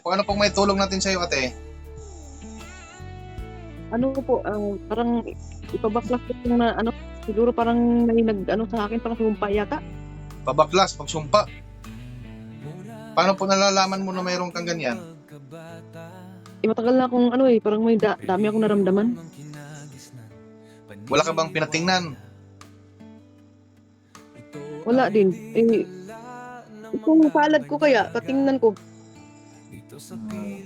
Ano pong may tulong natin sa'yo, ate? Ano po, parang ipabaklas ko yung na ano, siguro parang may nag-ano sa akin, parang sumpa yata. Pabaklas, pagsumpa. Paano po nalalaman mo na mayroon kang ganyan? Matagal na akong ano parang may dami akong naramdaman. Wala ka bang pinatingnan? Wala din. Kung palad ko kaya, patingnan ko.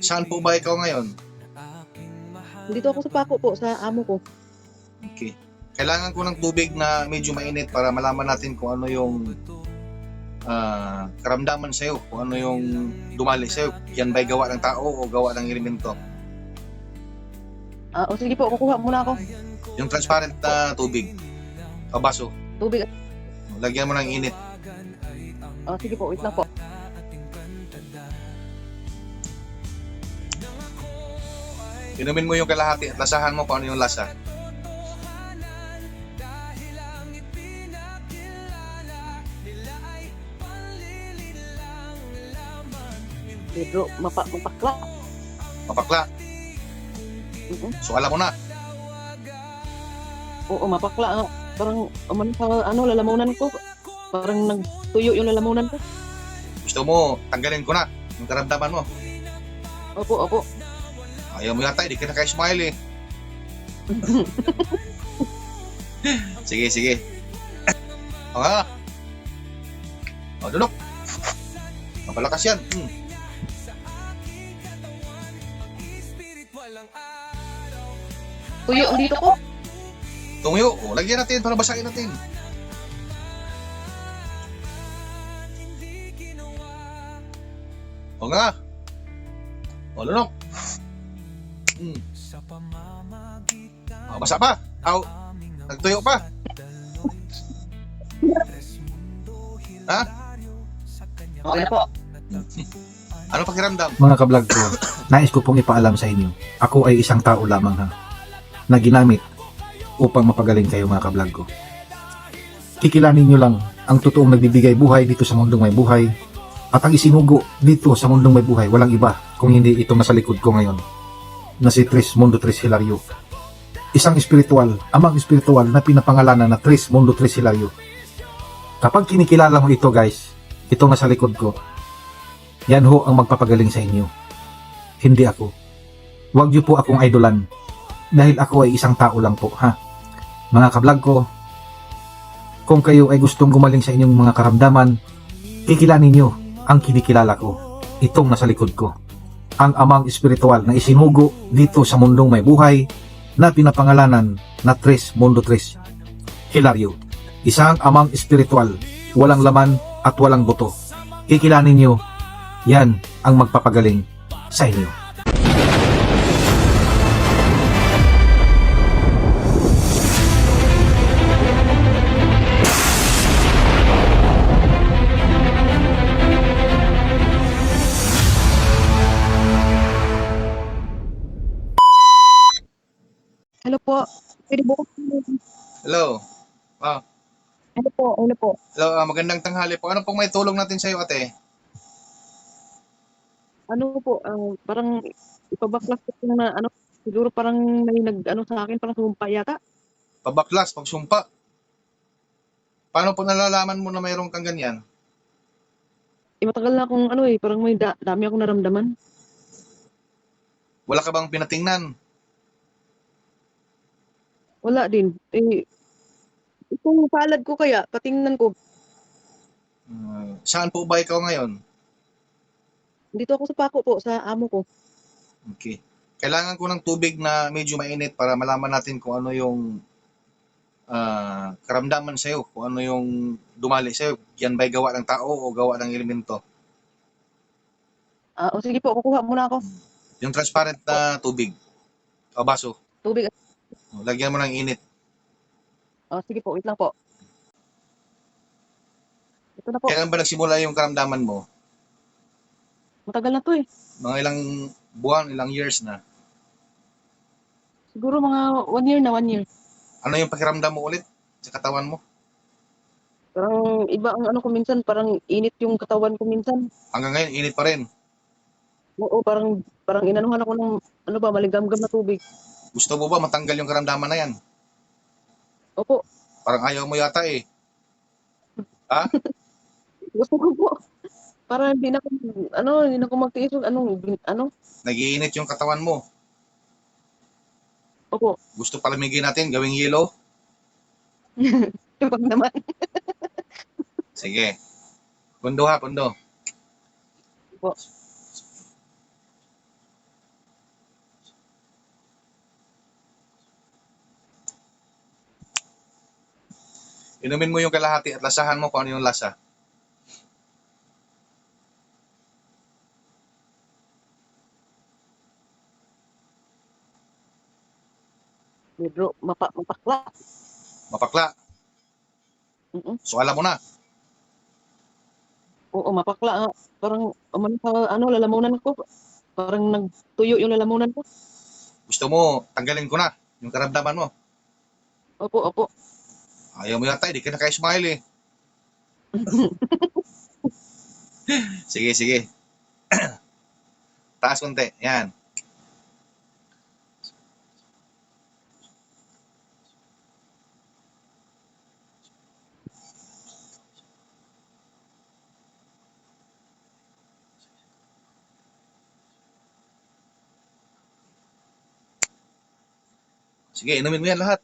Saan po ba ikaw ngayon? Dito ako sa pako po, sa amo ko. Okay. Kailangan ko ng tubig na medyo mainit para malaman natin kung ano yung karamdaman sa'yo, kung ano yung dumali sa'yo. Yan ba'y gawa ng tao o gawa ng elemento? O sige po, kukuha muna ako. Yung transparent na tubig, baso, Tubig. lagyan mo ng init. Sige po, wait lang po. Inumin mo yung kalahati at lasahan mo kung ano yung lasa. Pedro, mapakla. Mapakla. So alam mo na. Oo, mapakla. Parang lalamunan ko. Parang nagtuyo yung lalamunan ko. Gusto mo, tanggalin ko na yung karamdaman mo. Opo. Ayaw mo yata, hindi ka na kayo smile eh. Sige. O nga. O, dulok. Mapalakas yan. Tuyo ang dito ko. Tumuyo. O, lagyan natin para basahin natin. O nga. O, dulok. O, basa pa. Aw, nagtuyo pa. Ha? Okay na po. Ano pakiramdam? Mga kablog ko, nais ko pong ipaalam sa inyo, ako ay isang tao lamang na ginamit upang mapagaling kayo mga kablog ko. Kikilanin nyo lang ang totoong nagbibigay buhay dito sa mundong may buhay at ang isinugo dito sa mundong may buhay walang iba kung hindi itong nasa likod ko ngayon na si Tres Mundo Tres Hilario. Isang espiritual, amang espiritual na pinapangalanan na Tres Mundo Tres Hilario. Kapag kinikilala mo ito guys, itong nasa likod ko, yan ho ang magpapagaling sa inyo. Hindi ako. Huwag niyo po akong idolan. Dahil ako ay isang tao lang po, ha? Mga kablog ko, kung kayo ay gustong gumaling sa inyong mga karamdaman, kikilanin niyo ang kinikilala ko. Itong nasa likod ko. Ang amang espiritual na isinugo dito sa mundong may buhay na pinapangalanan na Tres Mundo Tres Hilario. Isang amang espiritual, walang laman at walang buto. Kikilanin niyo, yan ang magpapagaling sa inyo. Hello po. Pwede po. Hello. Hello po. Hello, magandang tanghali po. Ano pong may tulong natin sa'yo, ate? Ano po, parang ipabaklas ko yung na ano, siguro parang may nag-ano sa akin, parang sumpa yata. Pabaklas, pagsumpa. Paano po nalalaman mo na mayroon kang ganyan? Matagal na akong parang may dami akong naramdaman. Wala ka bang pinatingnan? Wala din. Kung palad ko kaya, patingnan ko. Saan po ba ikaw ngayon? Dito ako sa pako po, sa amo ko. Okay. Kailangan ko ng tubig na medyo mainit para malaman natin kung ano yung karamdaman sa'yo, kung ano yung dumali sa'yo. Yan ba'y gawa ng tao o gawa ng elemento? O sige po, kukuha muna ako. Yung transparent na tubig, baso, Tubig. lagyan mo ng init. Sige po, wait lang po. Ito na po. Kailan ba nagsimula yung karamdaman mo? Matagal na to eh. Mga ilang buwan, ilang years na? Siguro mga 1 year na, 1 year. Ano yung pakiramdam mo ulit sa katawan mo? Parang iba ang ano ko minsan, parang init yung katawan ko minsan. Hanggang ngayon, init pa rin. Oo, parang inanuhan ako ng ano ba, maligamgam na tubig. Gusto mo ba matanggal yung karamdaman na yan? Opo, Parang ayaw mo yata eh. Ha? gusto ko po. Para hindi na ako magtiis ng Nagiinit yung katawan mo. opo. Gusto palamigin natin, gawing yelo? Wag naman. Sige. Pundo ha, pundo. Po. Inumin mo yung kalahati at lasahan mo kung ano yung lasa. Medyo mapakla. Mapakla. Mm. So alam mo na. Oo, mapakla nga. Parang lalamunan ko. Parang nagtuyo yung lalamunan ko. Gusto mo, tanggalin ko na yung karamdaman mo. Opo, opo. Ayaw mo yata, hindi ka na kayo smile eh. Sige, sige. Taas konti. Yan. Sige, inumin mo yan lahat.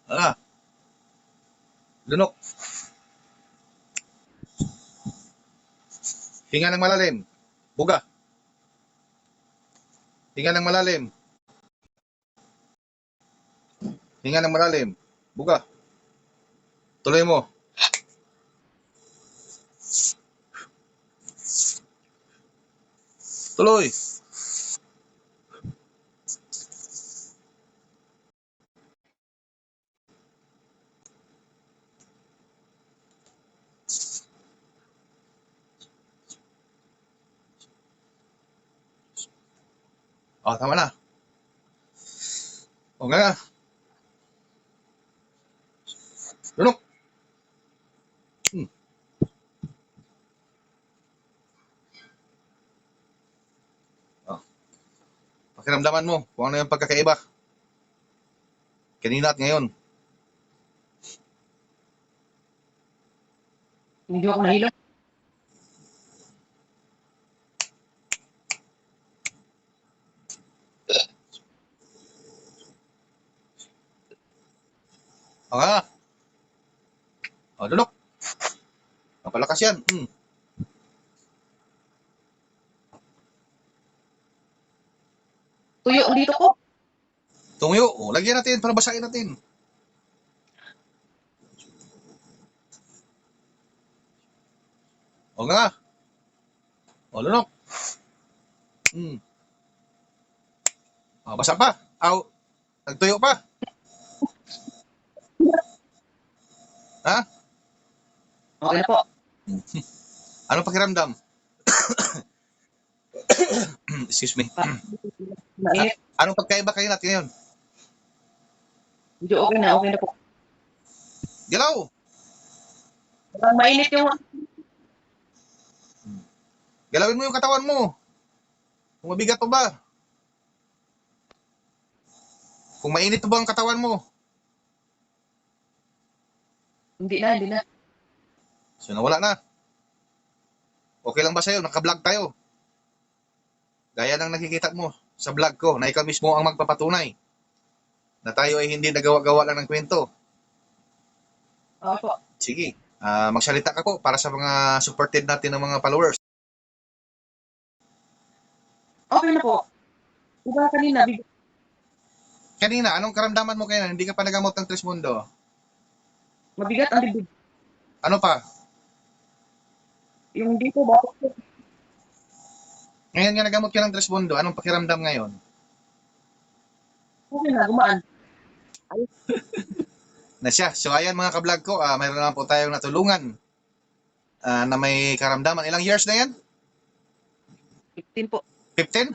Ah, lunok. Hinga ng malalim. Buga. Hinga ng malalim. Hinga ng malalim. Buga. Tuloy mo. Tuloy. Oh, tama na. O nga nga. Lunok. Hmm. Oh. Pakiramdaman mo kung ano yung pagkakaiba. Kanina at ngayon. Hindi ako nahilo. O nga nga. O, lunok. Napalakas yan. Hmm. Tuyo ang dito ko. Tumuyo. O, lagyan natin para basahin natin. O nga nga. O, lunok. Hmm. O, basa pa. Aw. Nagtuyo pa. Ha? Okay na po. Anong pakiramdam? Excuse me. Mainit. Anong pagkaiba kayo natin ngayon? Medyo okay na po. Galaw. Parang mainit yung Galawin mo yung katawan mo. Kung mabigat pa ba? Kung mainit pa ba ang katawan mo? hindi na. So nawala na. Okay lang ba sa'yo? Naka-vlog tayo. Gaya ng nakikita mo sa vlog ko na ikaw mismo ang magpapatunay na tayo ay hindi nagawa-gawa lang ng kwento. Opo. Sige, magsalita ka po para sa mga supported natin ng mga followers. Okay na po. Diba kanina, Kanina, anong karamdaman mo kaya? Hindi ka pa nagamot ng Trismundo. mabigat ang dibdib. Ano pa? Yung dito, bakit po? Ngayon nga nagamot ka ng Trismundo. Anong pakiramdam ngayon? Okay na, gumaan. na siya. So ayan mga kablog ko, mayroon naman po tayong natulungan na may karamdaman. Ilang years na yan? 15 po. 15?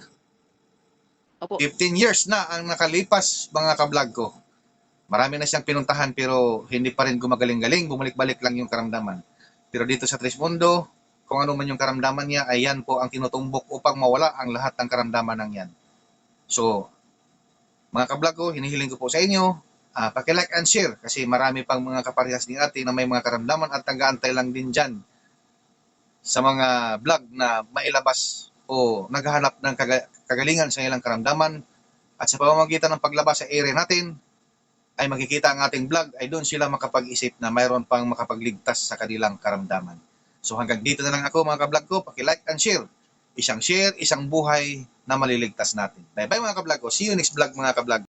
Opo. 15 years na ang nakalipas mga kablog ko. Marami na siyang pinuntahan pero hindi pa rin gumagaling-galing, bumalik-balik lang yung karamdaman. Pero dito sa Trismundo, kung ano man yung karamdaman niya, ay yan po ang tinutumbok upang mawala ang lahat ng karamdaman ng yan. So, mga kablog ko, hinihiling ko po sa inyo, paki-like and share kasi marami pang mga kaparehas ni ate na may mga karamdaman at nag-aantay lang din dyan sa mga vlog na mailabas o naghahanap ng kagalingan sa ilang karamdaman at sa pamamagitan ng paglabas sa area natin ay makikita ang ating vlog ay doon sila makapag-isip na mayroon pang makapagligtas sa kanilang karamdaman. So hanggang dito na lang ako mga kablog ko, paki-like and share. Isang share, isang buhay na maliligtas natin. Bye bye mga kablog ko. See you next vlog mga kablog.